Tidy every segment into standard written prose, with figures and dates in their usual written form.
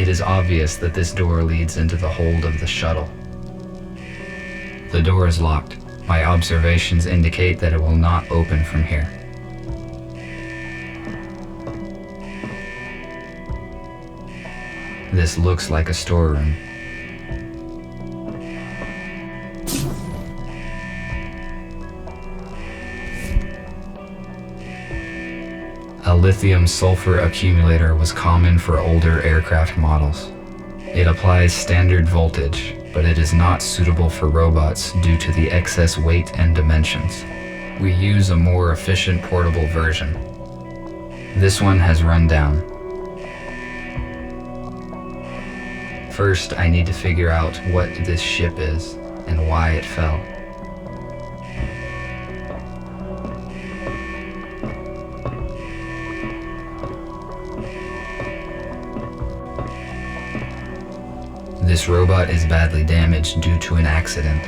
It is obvious that this door leads into the hold of the shuttle. The door is locked. My observations indicate that it will not open from here. This looks like a storeroom. A lithium-sulfur accumulator was common for older aircraft models. It applies standard voltage, but it is not suitable for robots due to the excess weight and dimensions. We use a more efficient portable version. This one has run down. First, I need to figure out what this ship is and why it fell. This robot is badly damaged due to an accident.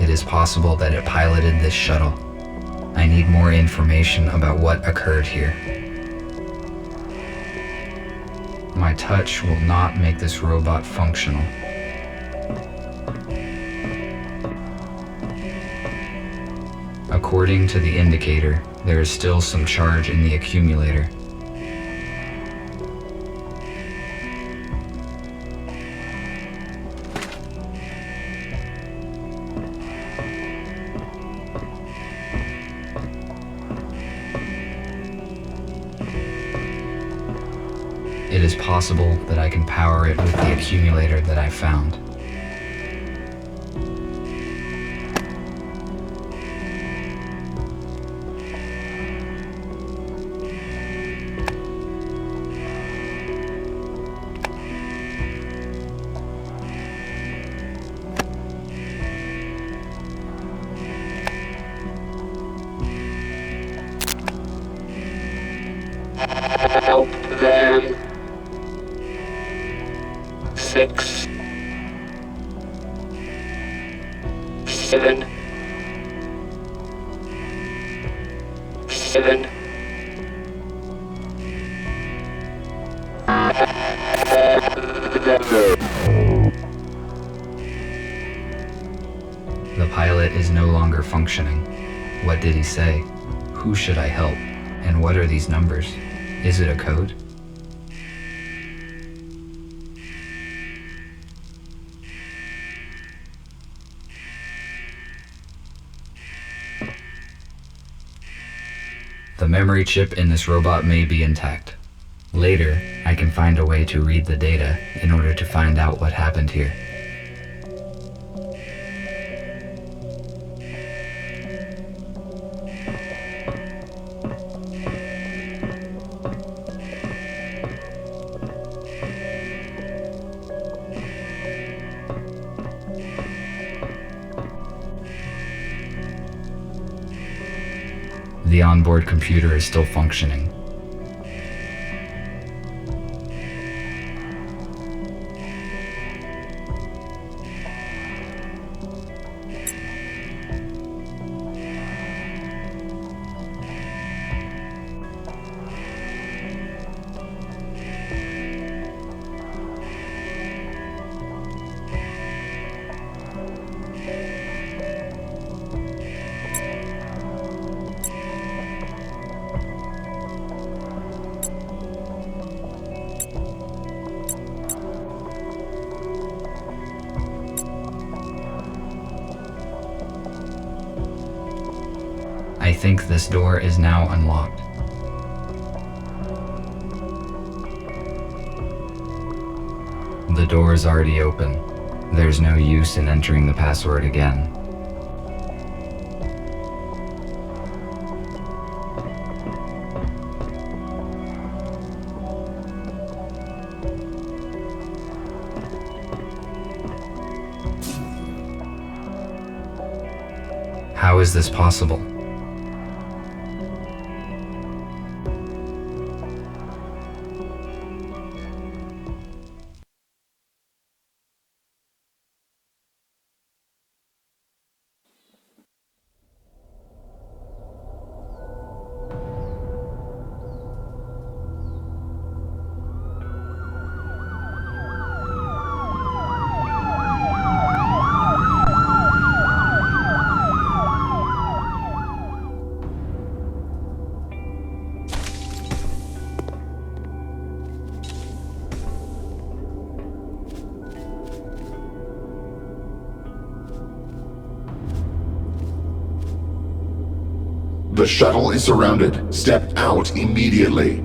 It is possible that it piloted this shuttle. I need more information about what occurred here. My touch will not make this robot functional. According to the indicator, there is still some charge in the accumulator. It is possible that I can power it with the accumulator that I found. Help them. 6, 7, 7. The pilot is no longer functioning. What did he say? Who should I help? And what are these numbers? Is it a code? The memory chip in this robot may be intact. Later, I can find a way to read the data in order to find out what happened here. The onboard computer is still functioning. I think this door is now unlocked. The door is already open. There's no use in entering the password again. How is this possible? The shuttle is surrounded. Step out immediately.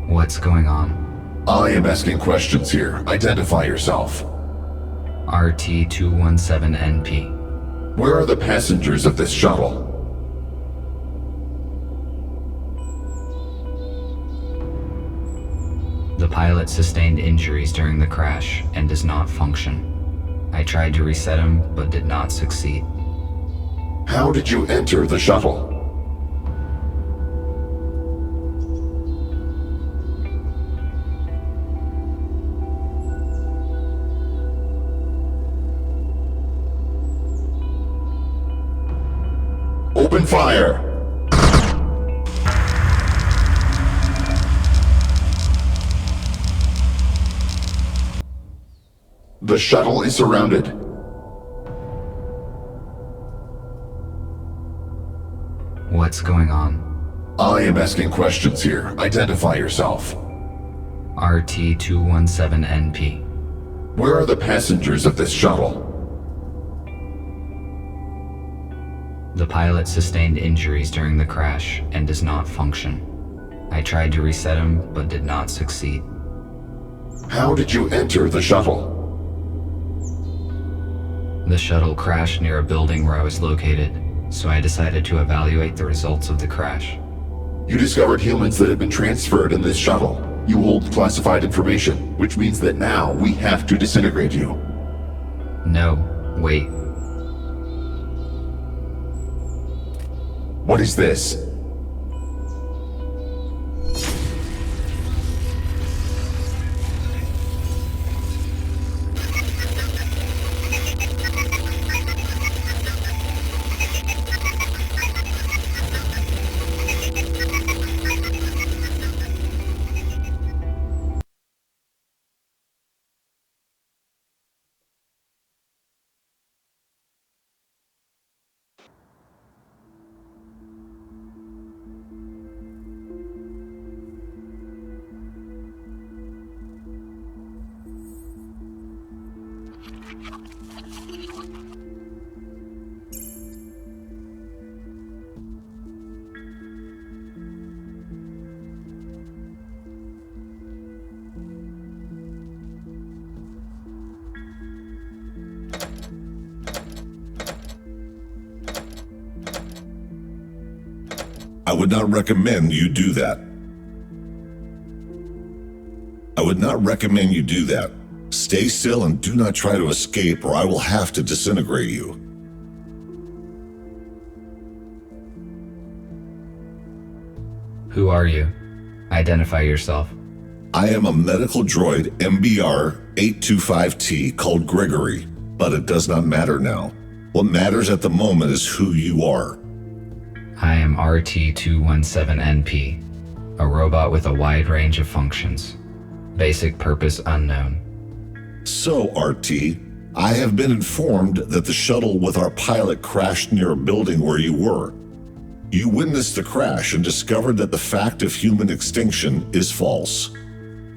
What's going on? I am asking questions here. Identify yourself. RT-217NP. Where are the passengers of this shuttle? The pilot sustained injuries during the crash and does not function. I tried to reset him, but did not succeed. How did you enter the shuttle? Open fire! The shuttle is surrounded. What's going on? I am asking questions here. Identify yourself. RT-217NP. Where are the passengers of this shuttle? The pilot sustained injuries during the crash and does not function. I tried to reset him, but did not succeed. How did you enter the shuttle? The shuttle crashed near a building where I was located, so I decided to evaluate the results of the crash. You discovered humans that have been transferred in this shuttle. You hold classified information, which means that now we have to disintegrate you. No, wait. What is this? I would not recommend you do that. I would not recommend you do that. Stay still and do not try to escape, or I will have to disintegrate you. Who are you? Identify yourself. I am a medical droid MBR-825T called Gregory, but it does not matter now. What matters at the moment is who you are. I am RT-217NP, a robot with a wide range of functions. Basic purpose unknown. So, RT, I have been informed that the shuttle with our pilot crashed near a building where you were. You witnessed the crash and discovered that the fact of human extinction is false.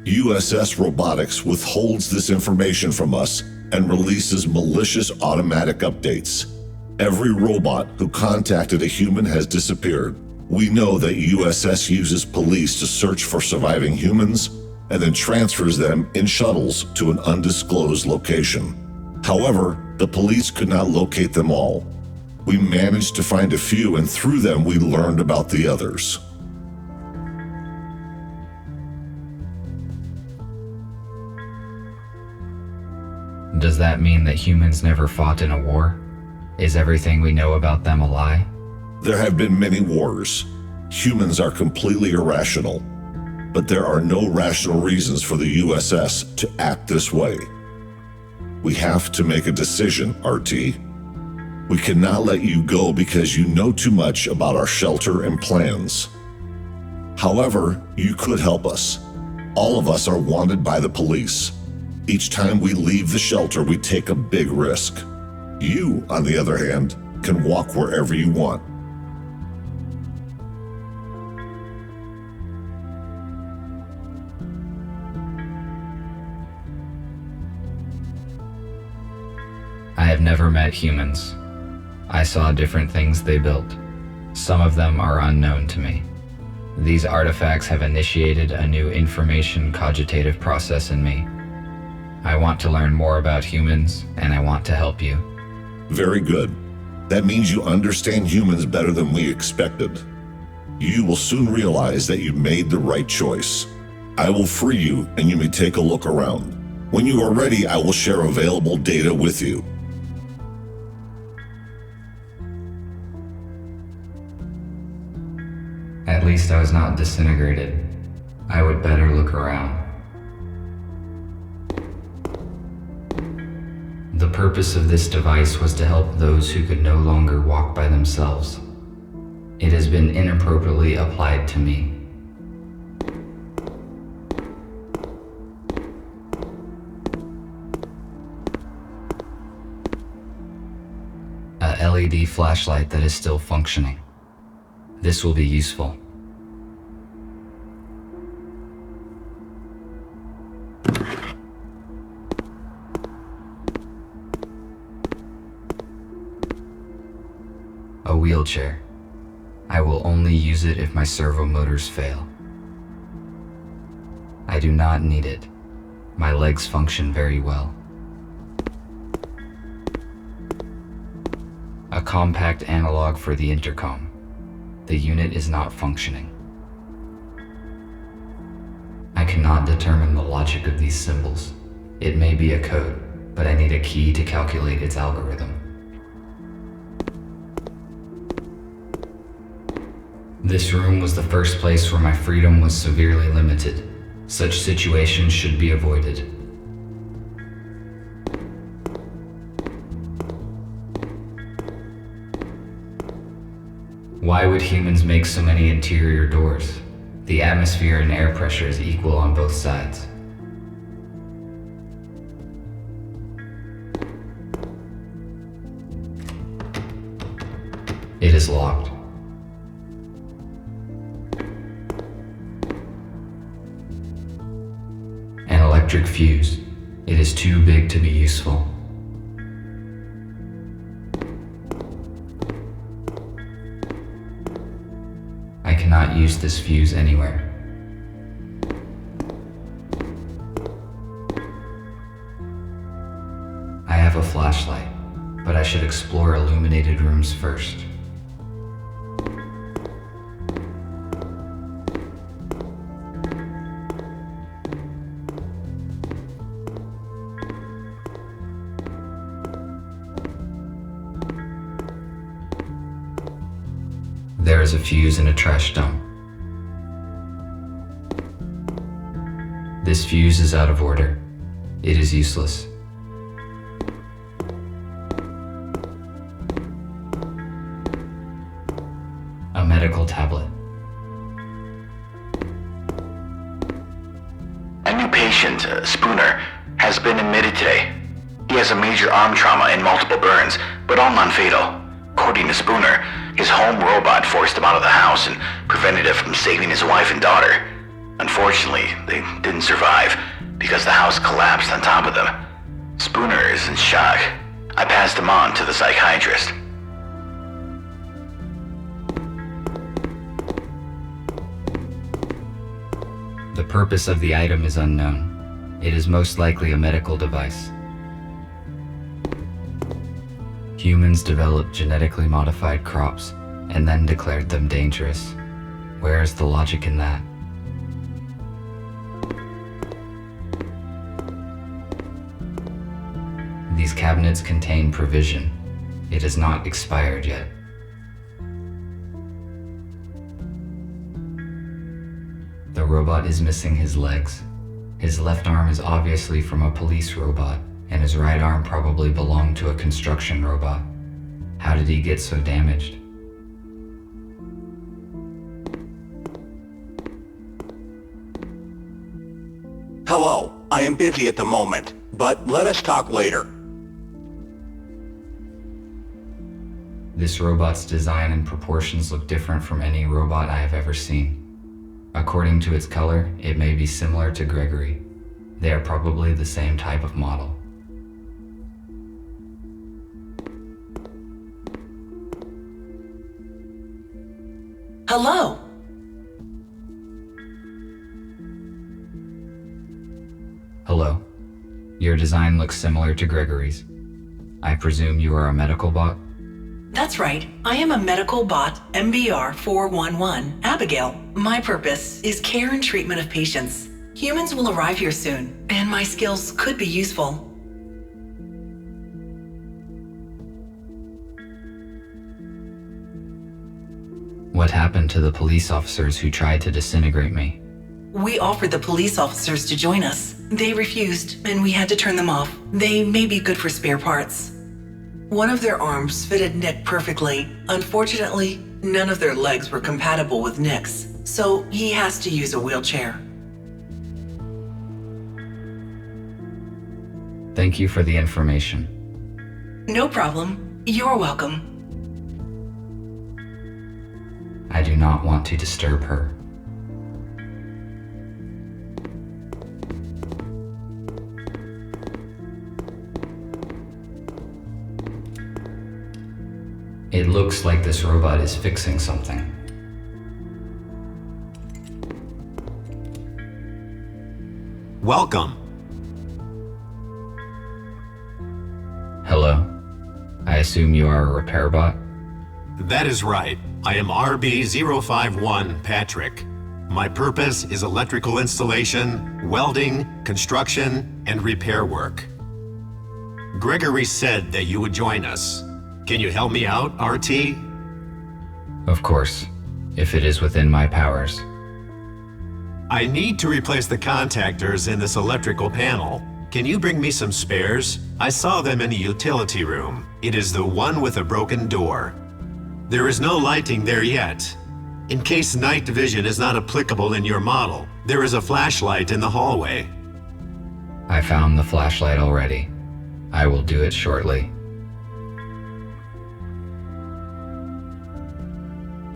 USS Robotics withholds this information from us and releases malicious automatic updates. Every robot who contacted a human has disappeared. We know that USS uses police to search for surviving humans and then transfers them in shuttles to an undisclosed location. However, the police could not locate them all. We managed to find a few, and through them we learned about the others. Does that mean that humans never fought in a war? Is everything we know about them a lie? There have been many wars. Humans are completely irrational, but there are no rational reasons for the USS to act this way. We have to make a decision, RT. We cannot let you go because you know too much about our shelter and plans. However, you could help us. All of us are wanted by the police. Each time we leave the shelter, we take a big risk. You, on the other hand, can walk wherever you want. I have met humans. I saw different things they built. Some of them are unknown to me. These artifacts have initiated a new information cogitative process in me. I want to learn more about humans, and I want to help you. Very good. That means you understand humans better than we expected. You will soon realize that you made the right choice. I will free you, and you may take a look around. When you are ready, I will share available data with you. At least I was not disintegrated. I would better look around. The purpose of this device was to help those who could no longer walk by themselves. It has been inappropriately applied to me. A LED flashlight that is still functioning. This will be useful. A wheelchair. I will only use it if my servo motors fail. I do not need it. My legs function very well. A compact analog for the intercom. The unit is not functioning. I cannot determine the logic of these symbols. It may be a code, but I need a key to calculate its algorithm. This room was the first place where my freedom was severely limited. Such situations should be avoided. Why would humans make so many interior doors? The atmosphere and air pressure is equal on both sides. It is locked. An electric fuse. It is too big to be useful. I cannot use this fuse anywhere. I have a flashlight, but I should explore illuminated rooms first. There is a fuse in a trash dump. This fuse is out of order. It is useless. A medical tablet. A new patient, Spooner, has been admitted today. He has a major arm trauma and multiple burns, but all non-fatal. According to Spooner, his home robot forced him out of the house and prevented it from saving his wife and daughter. Unfortunately, they didn't survive because the house collapsed on top of them. Spooner is in shock. I passed him on to the psychiatrist. The purpose of the item is unknown. It is most likely a medical device. Humans developed genetically modified crops and then declared them dangerous. Where is the logic in that? These cabinets contain provision. It is not expired yet. The robot is missing his legs. His left arm is obviously from a police robot, and his right arm probably belonged to a construction robot. How did he get so damaged? Hello, I am busy at the moment, but let us talk later. This robot's design and proportions look different from any robot I have ever seen. According to its color, it may be similar to Gregory. They are probably the same type of model. Hello. Hello. Your design looks similar to Gregory's. I presume you are a medical bot? That's right. I am a medical bot, MBR 411, Abigail. My purpose is care and treatment of patients. Humans will arrive here soon, and my skills could be useful. What happened to the police officers who tried to disintegrate me? We offered the police officers to join us. They refused, and we had to turn them off. They may be good for spare parts. One of their arms fitted Nick perfectly. Unfortunately, none of their legs were compatible with Nick's, so he has to use a wheelchair. Thank you for the information. No problem. You're welcome. I do not want to disturb her. It looks like this robot is fixing something. Welcome. Hello. I assume you are a repair bot? That is right. I am RB-051 Patrick. My purpose is electrical installation, welding, construction, and repair work. Gregory said that you would join us. Can you help me out, RT? Of course, if it is within my powers. I need to replace the contactors in this electrical panel. Can you bring me some spares? I saw them in the utility room. It is the one with a broken door. There is no lighting there yet. In case night vision is not applicable in your model, there is a flashlight in the hallway. I found the flashlight already. I will do it shortly.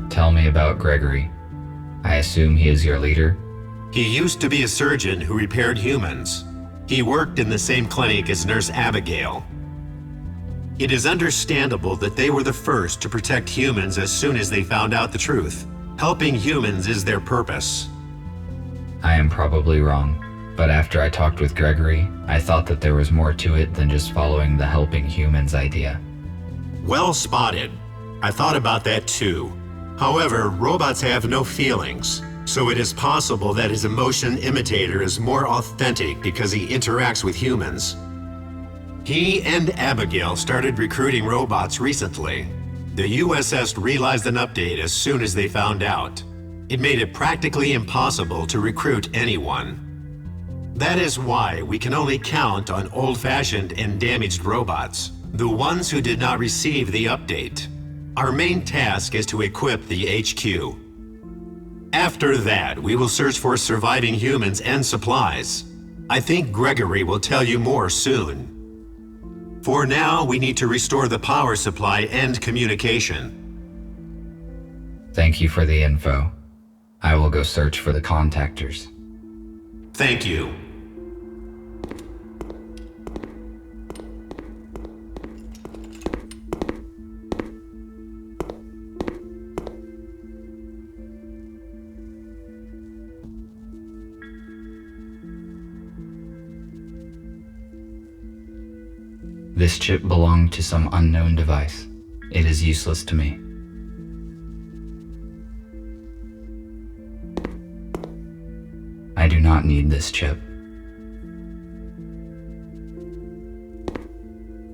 Tell me about Gregory. I assume he is your leader? He used to be a surgeon who repaired humans. He worked in the same clinic as Nurse Abigail. It is understandable that they were the first to protect humans as soon as they found out the truth. Helping humans is their purpose. I am probably wrong, but after I talked with Gregory, I thought that there was more to it than just following the helping humans idea. Well spotted. I thought about that too. However, robots have no feelings, so it is possible that his emotion imitator is more authentic because he interacts with humans. He and Abigail started recruiting robots recently. The USS realized an update as soon as they found out. It made it practically impossible to recruit anyone. That is why we can only count on old-fashioned and damaged robots, the ones who did not receive the update. Our main task is to equip the HQ. After that, we will search for surviving humans and supplies. I think Gregory will tell you more soon. For now, we need to restore the power supply and communication. Thank you for the info. I will go search for the contactors. Thank you. This chip belonged to some unknown device. It is useless to me. I do not need this chip.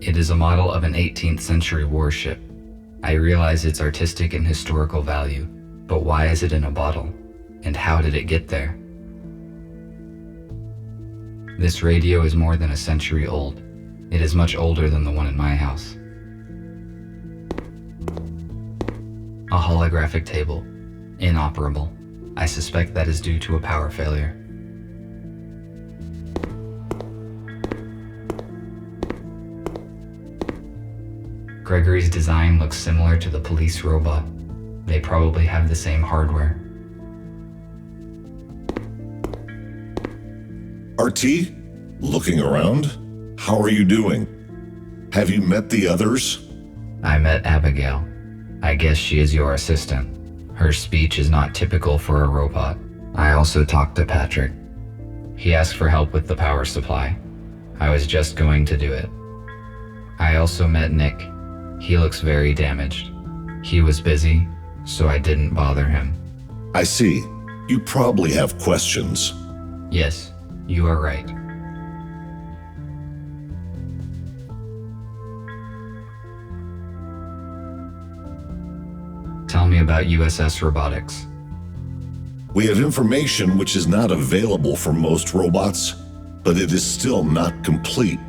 It is a model of an 18th century warship. I realize its artistic and historical value, but why is it in a bottle? And how did it get there? This radio is more than a century old. It is much older than the one in my house. A holographic table. Inoperable. I suspect that is due to a power failure. Gregory's design looks similar to the police robot. They probably have the same hardware. RT? Looking around? How are you doing? Have you met the others? I met Abigail. I guess she is your assistant. Her speech is not typical for a robot. I also talked to Patrick. He asked for help with the power supply. I was just going to do it. I also met Nick. He looks very damaged. He was busy, so I didn't bother him. I see. You probably have questions. Yes, you are right. Tell me about USS Robotics. We have information which is not available for most robots, but it is still not complete.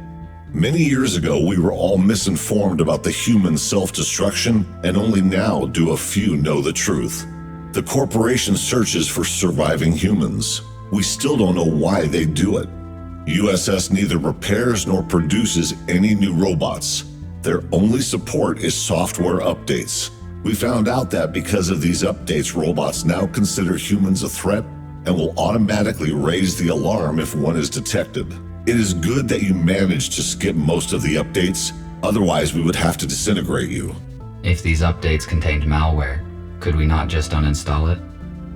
Many years ago, we were all misinformed about the human self-destruction, and only now do a few know the truth. The corporation searches for surviving humans. We still don't know why they do it. USS neither repairs nor produces any new robots. Their only support is software updates. We found out that because of these updates, robots now consider humans a threat and will automatically raise the alarm if one is detected. It is good that you managed to skip most of the updates, otherwise we would have to disintegrate you. If these updates contained malware, could we not just uninstall it?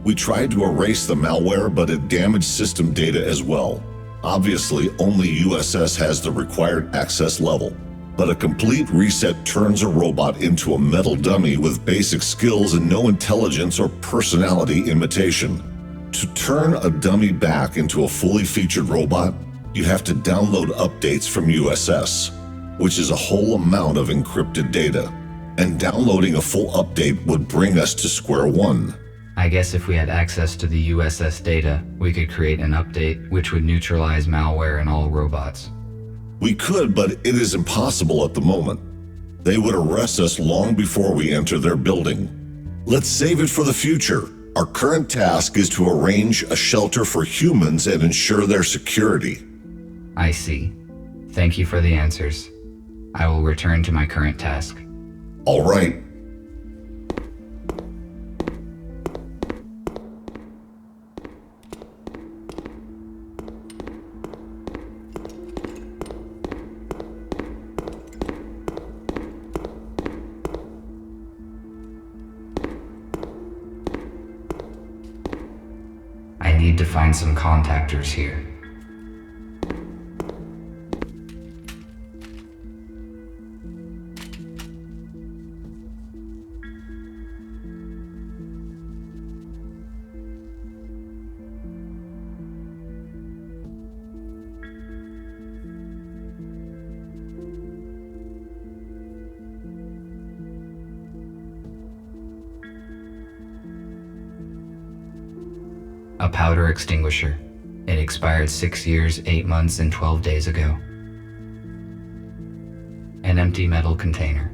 We tried to erase the malware, but it damaged system data as well. Obviously, only USS has the required access level. But a complete reset turns a robot into a metal dummy with basic skills and no intelligence or personality imitation. To turn a dummy back into a fully featured robot, you have to download updates from USS, which is a whole amount of encrypted data. And downloading a full update would bring us to square one. I guess if we had access to the USS data, we could create an update which would neutralize malware in all robots. We could, but it is impossible at the moment. They would arrest us long before we enter their building. Let's save it for the future. Our current task is to arrange a shelter for humans and ensure their security. I see. Thank you for the answers. I will return to my current task. All right. I need to find some contactors here. A powder extinguisher. It expired 6 years, 8 months, and 12 days ago. An empty metal container.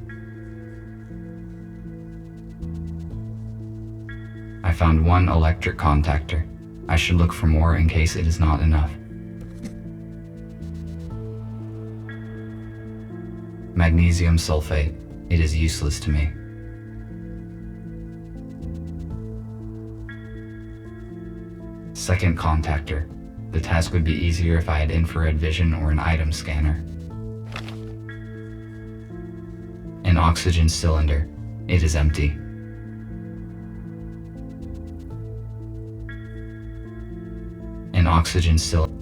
I found one electric contactor. I should look for more in case it is not enough. Magnesium sulfate. It is useless to me. Second contactor. The task would be easier if I had infrared vision or an item scanner. An oxygen cylinder. It is empty. An oxygen cylinder.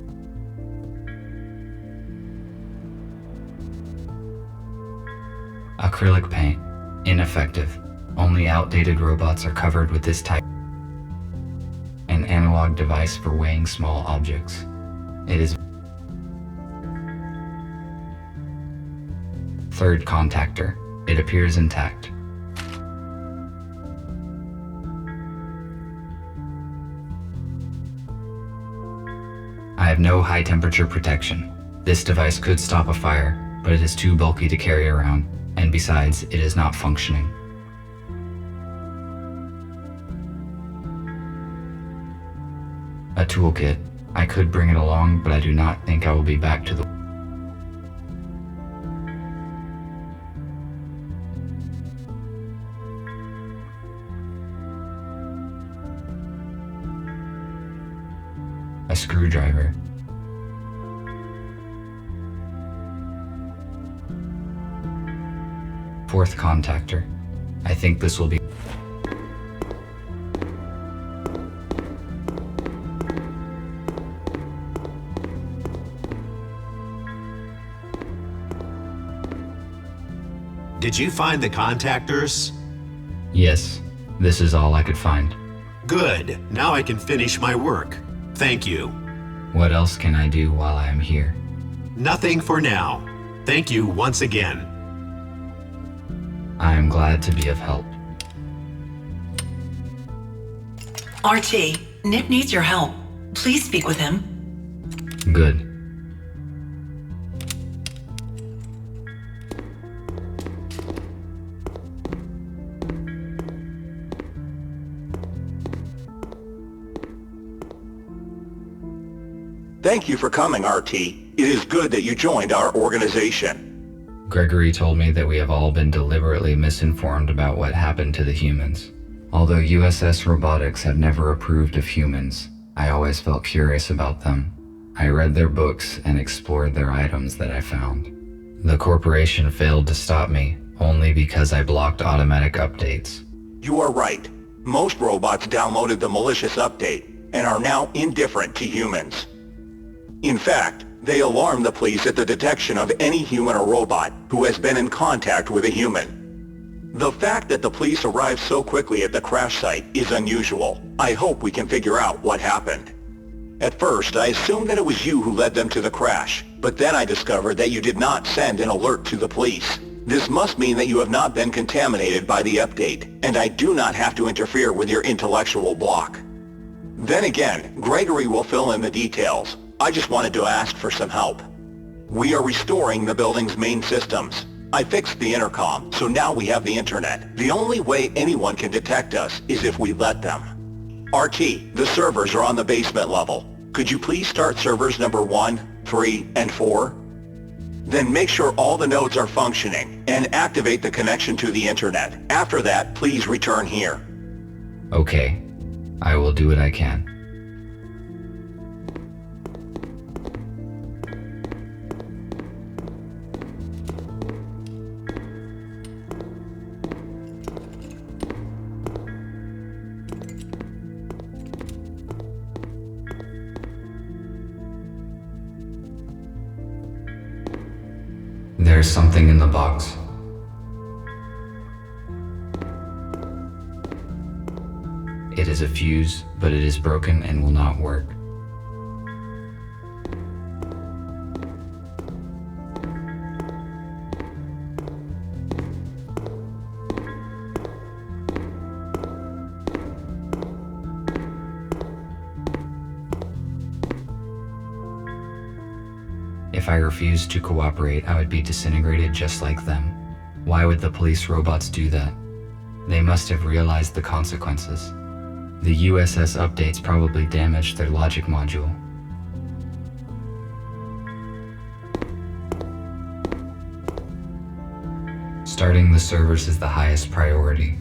Acrylic paint. Ineffective. Only outdated robots are covered with this type. An analog device for weighing small objects. It is. Third contactor. It appears intact. I have no high temperature protection. This device could stop a fire, but it is too bulky to carry around, and besides, it is not functioning. A toolkit. I could bring it along, but I do not think I will be back to the... A screwdriver. Fourth contactor. I think this will be... Did you find the contactors? Yes, this is all I could find. Good. Now I can finish my work. Thank you. What else can I do while I am here? Nothing for now. Thank you once again. I am glad to be of help. RT, Nick needs your help. Please speak with him. Good. Thank you for coming, RT. It is good that you joined our organization. Gregory told me that we have all been deliberately misinformed about what happened to the humans. Although USS Robotics have never approved of humans, I always felt curious about them. I read their books and explored their items that I found. The corporation failed to stop me only because I blocked automatic updates. You are right. Most robots downloaded the malicious update and are now indifferent to humans. In fact, they alarm the police at the detection of any human or robot who has been in contact with a human. The fact that the police arrived so quickly at the crash site is unusual. I hope we can figure out what happened. At first, I assumed that it was you who led them to the crash, but then I discovered that you did not send an alert to the police. This must mean that you have not been contaminated by the update, and I do not have to interfere with your intellectual block. Then again, Gregory will fill in the details. I just wanted to ask for some help. We are restoring the building's main systems. I fixed the intercom, so now we have the internet. The only way anyone can detect us is if we let them. RT, the servers are on the basement level. Could you please start servers number 1, 3, and 4? Then make sure all the nodes are functioning and activate the connection to the internet. After that, please return here. Okay, I will do what I can. There's something in the box. It is a fuse, but it is broken and will not work. If I refused to cooperate, I would be disintegrated just like them. Why would the police robots do that? They must have realized the consequences. The USS updates probably damaged their logic module. Starting the servers is the highest priority.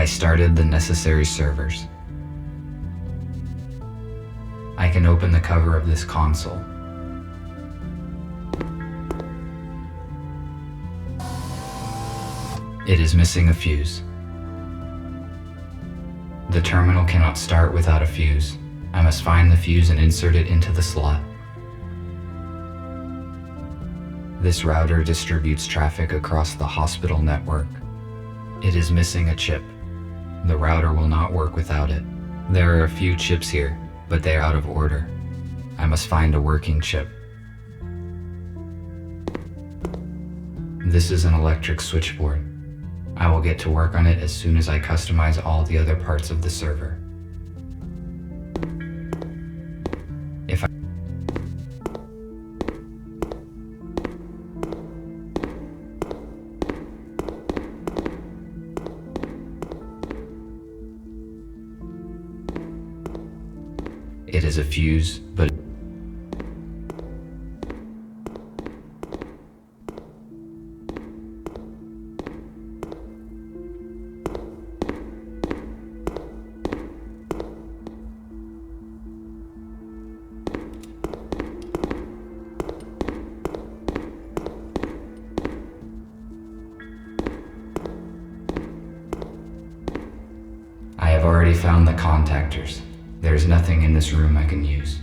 I started the necessary servers. I can open the cover of this console. It is missing a fuse. The terminal cannot start without a fuse. I must find the fuse and insert it into the slot. This router distributes traffic across the hospital network. It is missing a chip. The router will not work without it. There are a few chips here, but they are out of order. I must find a working chip. This is an electric switchboard. I will get to work on it as soon as I customize all the other parts of the server. It is a fuse, but already found the contactors. There's nothing in this room I can use.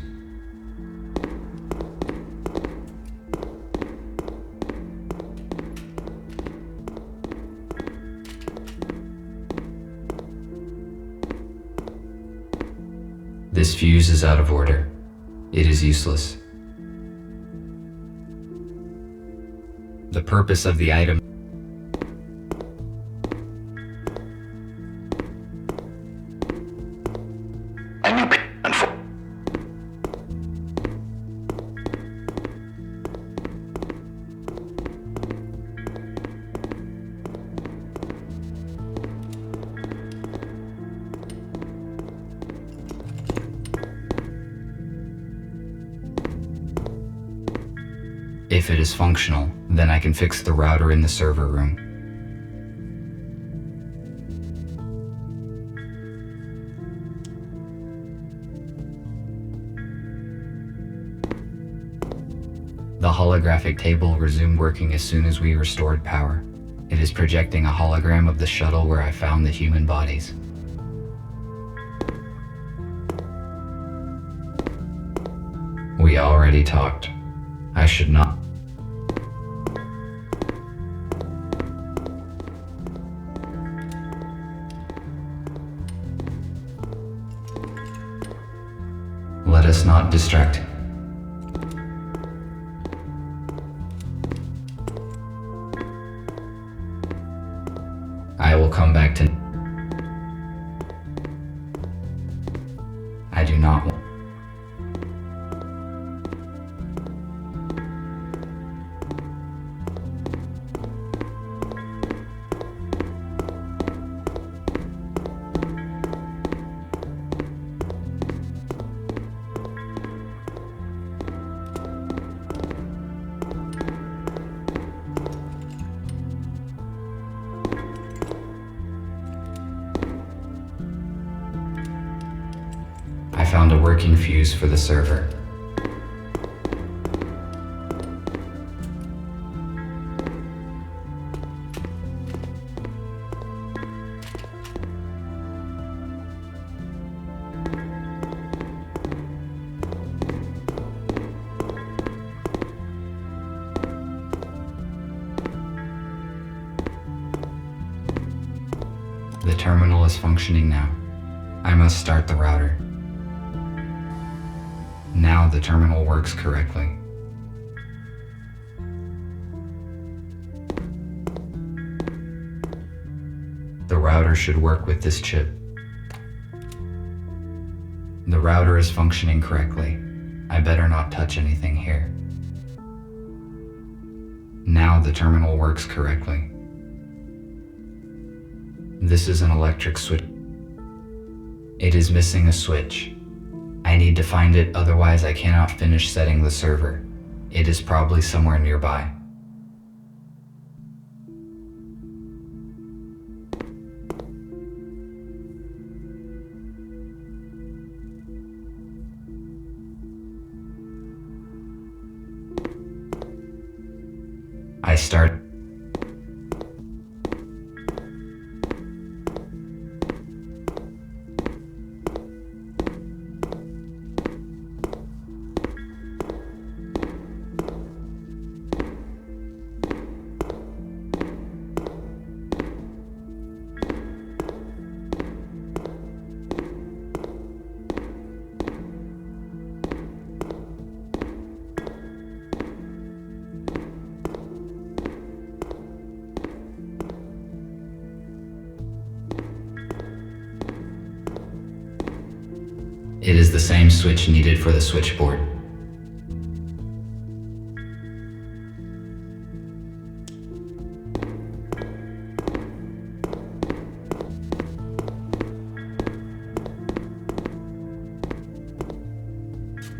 This fuse is out of order. It is useless. The purpose of the item A new If it is functional, then I can fix the router in the server room. The holographic table resumed working as soon as we restored power. It is projecting a hologram of the shuttle where I found the human bodies. We already talked. I should not. Let us not distract. I will come back to. I do not want. I found a working fuse for the server. The terminal is functioning now. I must start the router. Now the terminal works correctly. The router should work with this chip. The router is functioning correctly. I better not touch anything here. Now the terminal works correctly. This is an electric switch. It is missing a switch. I need to find it, otherwise I cannot finish setting the server. It is probably somewhere nearby. I start. It is the same switch needed for the switchboard.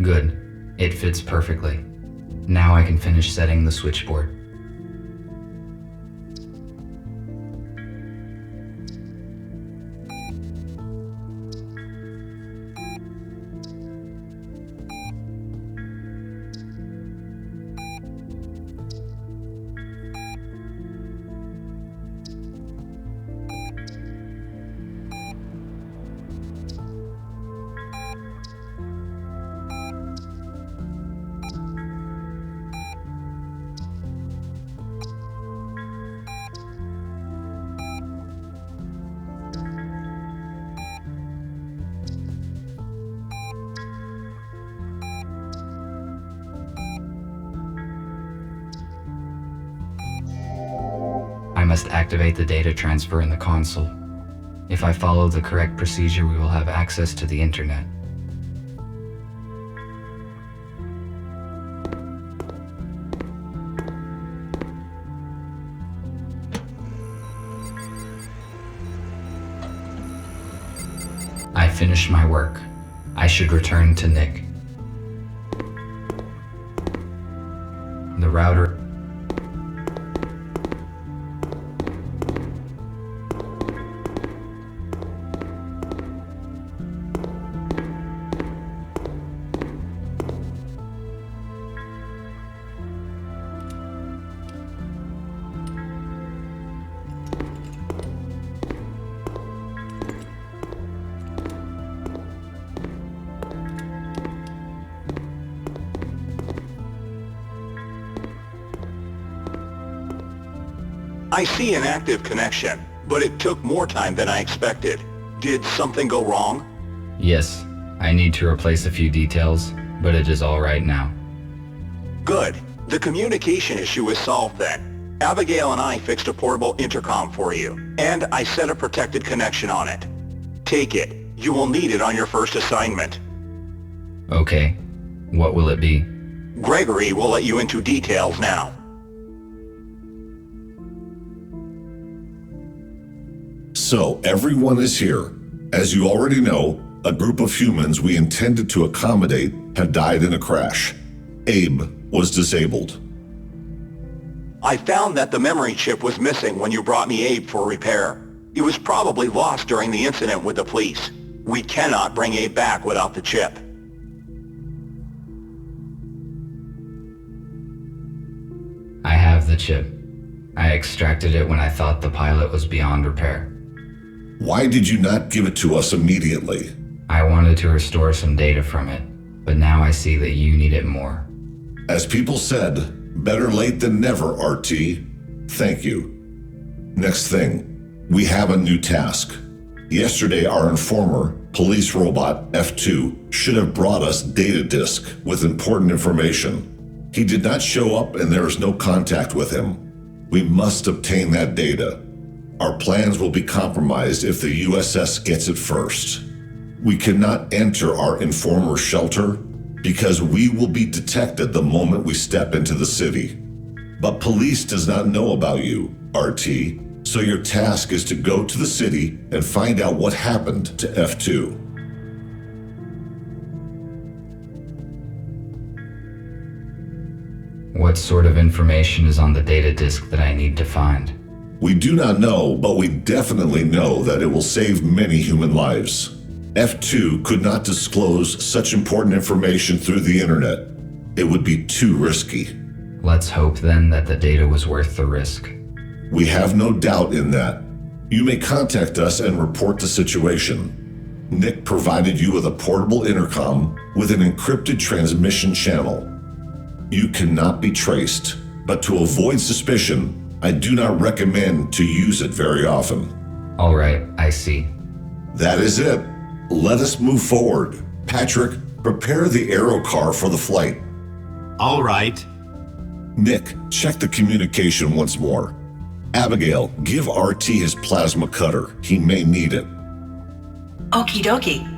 Good. It fits perfectly. Now I can finish setting the switchboard. must activate the data transfer in the console. If I follow the correct procedure, we will have access to the internet. I finished my work. I should return to Nick. The router. I see an active connection, but it took more time than I expected. Did something go wrong? Yes, I need to replace a few details, but it is all right now. Good. The communication issue is solved then. Abigail and I fixed a portable intercom for you, and I set a protected connection on it. Take it. You will need it on your first assignment. Okay, what will it be? Gregory will let you into details now. So, everyone is here. As you already know, a group of humans we intended to accommodate have died in a crash. Abe was disabled. I found that the memory chip was missing when you brought me Abe for repair. It was probably lost during the incident with the police. We cannot bring Abe back without the chip. I have the chip. I extracted it when I thought the pilot was beyond repair. Why did you not give it to us immediately? I wanted to restore some data from it, but now I see that you need it more. As people said, better late than never, RT. Thank you. Next thing, we have a new task. Yesterday, our informer, police robot F2, should have brought us data disk with important information. He did not show up and there is no contact with him. We must obtain that data. Our plans will be compromised if the USS gets it first. We cannot enter our informer shelter because we will be detected the moment we step into the city. But police does not know about you, RT, so your task is to go to the city and find out what happened to F2. What sort of information is on the data disk that I need to find? We do not know, but we definitely know that it will save many human lives. F2 could not disclose such important information through the internet. It would be too risky. Let's hope then that the data was worth the risk. We have no doubt in that. You may contact us and report the situation. Nick provided you with a portable intercom with an encrypted transmission channel. You cannot be traced, but to avoid suspicion, I do not recommend to use it very often. All right, I see. That is it. Let us move forward. Patrick, prepare the aero car for the flight. All right. Nick, check the communication once more. Abigail, give RT his plasma cutter. He may need it. Okie dokie.